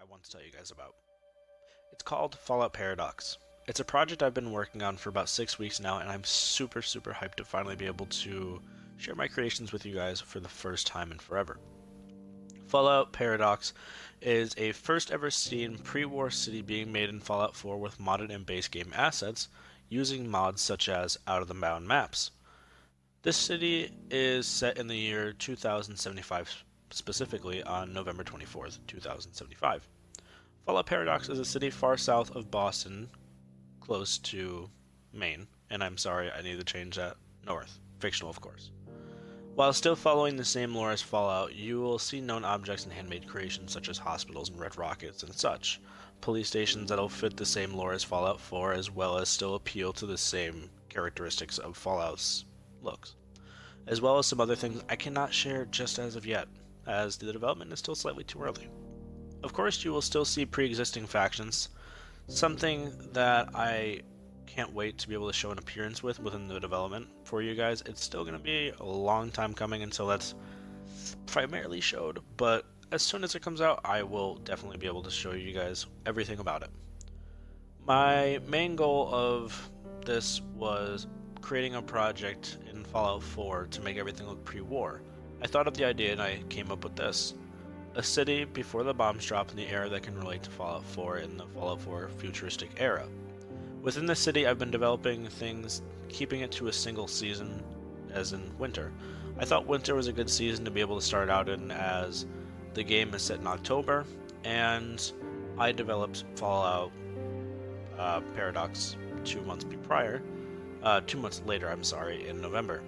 I want to tell you guys about. It's called Fallout Paradox. It's a project I've been working on for about 6 weeks now, and I'm super hyped to finally be able to share my creations with you guys for the first time in forever. Fallout Paradox is a first ever seen pre-war city being made in Fallout 4 with modded and base game assets using mods such as out of the bound maps. This city is set in the year 2075, specifically on November 24th, 2075. Fallout Paradox is a city far south of Boston, close to Maine, and I'm sorry, I need to change that. North. Fictional, of course. While still following the same lore as Fallout, you will see known objects and handmade creations such as hospitals and red rockets and such. Police stations that'll fit the same lore as Fallout 4, as well as still appeal to the same characteristics of Fallout's looks. As well as some other things I cannot share just as of yet, as the development is still slightly too early. Of course, you will still see pre-existing factions, something that I can't wait to be able to show an appearance within the development for you guys. It's still going to be a long time coming until that's primarily showed, but as soon as it comes out, I will definitely be able to show you guys everything about it. My main goal of this was creating a project in Fallout 4 to make everything look pre-war. I thought of the idea and I came up with this. A city before the bombs drop in the era that can relate to Fallout 4 in the Fallout 4 futuristic era. Within the city, I've been developing things, keeping it to a single season, as in winter. I thought winter was a good season to be able to start out in, as the game is set in October, and I developed Fallout Paradox 2 months prior, 2 months later, I'm sorry, in November.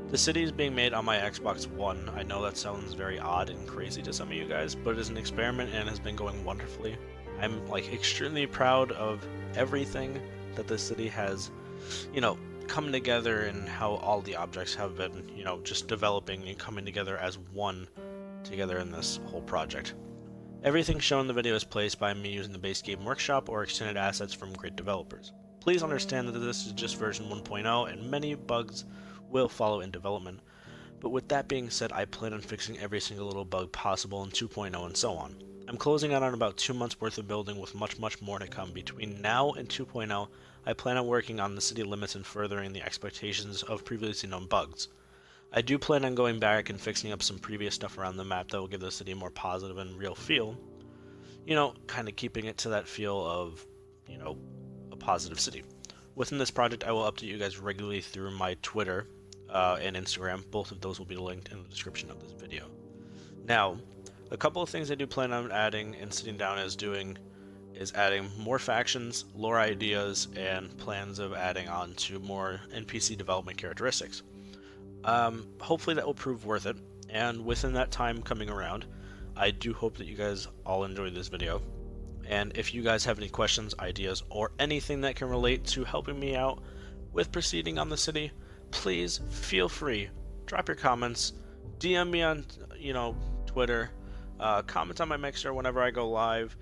The city is being made on my Xbox One. I know that sounds very odd and crazy to some of you guys, but it is an experiment and has been going wonderfully. I'm extremely proud of everything that the city has, come together, and how all the objects have been, just developing and coming together as one together in this whole project. Everything shown in the video is placed by me using the base game workshop or extended assets from great developers. Please understand that this is just version 1.0 and many bugs will follow in development. But with that being said, I plan on fixing every single little bug possible in 2.0 and so on. I'm closing out on about 2 months worth of building with much more to come. Between now and 2.0, I plan on working on the city limits and furthering the expectations of previously known bugs. I do plan on going back and fixing up some previous stuff around the map that will give the city a more positive and real feel. Kind of keeping it to that feel of, a positive city. Within this project, I will update you guys regularly through my Twitter and Instagram. Both of those will be linked in the description of this video. Now, a couple of things I do plan on adding and sitting down is adding more factions, lore ideas, and plans of adding on to more NPC development characteristics. Hopefully that will prove worth it, and within that time coming around, I do hope that you guys all enjoyed this video. And if you guys have any questions, ideas, or anything that can relate to helping me out with proceeding on the city, please feel free. Drop your comments, DM me on, Twitter, comment on my Mixer whenever I go live.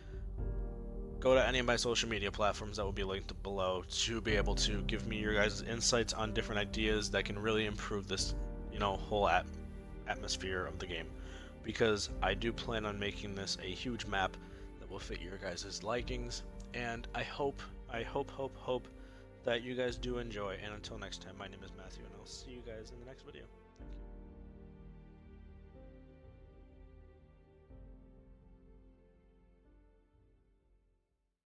Go to any of my social media platforms that will be linked below to be able to give me your guys' insights on different ideas that can really improve this, whole atmosphere of the game. Because I do plan on making this a huge map that will fit your guys' likings, and I hope that you guys do enjoy. And until next time, my name is Matthew, and I'll see you guys in the next video.